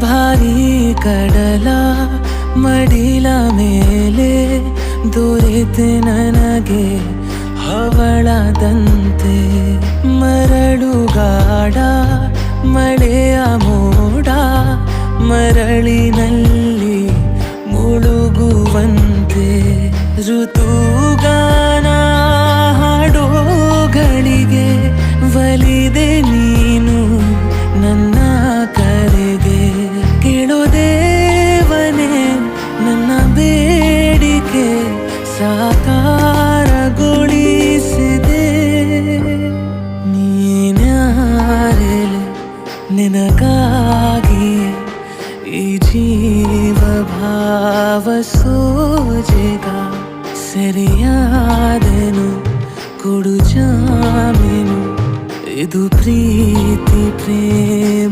ಭಾರೀ ಕಡಲ ಮಡಿಲ ಮೇಲೆ ದೊರೆತೆ ನನಗೆ ಹವಳದಂತೆ ಮರಳುಗಾಡ ಮಳೆಯ ಮೋಡ ಮರಳಿನಲ್ಲಿ ಮುಳುಗುವಂತೆ ಋತುಗಾನ ಹಾಡೋಗಳಿಗೆ ಒಲಿದೆ ನೀನು ನನ್ನ ಕರೆಗೆ ಕೇಳೋ ದೇವನೇ ನನ್ನ ಬೇಡಿಕೆ ಸಾಕಾರಗೊಳಿಸಿದೆ ನೀನ್ಯಾರೆಲೆ ನಿನಗಾಗಿ ಈ ಜೀವ ಭಾವ ಸೋಜೆಗ ಸರಿಯಾದೆನು ಕೊಡು ಜಾಮೀನು ಇದು ಪ್ರೀತಿ ಪ್ರೇಮ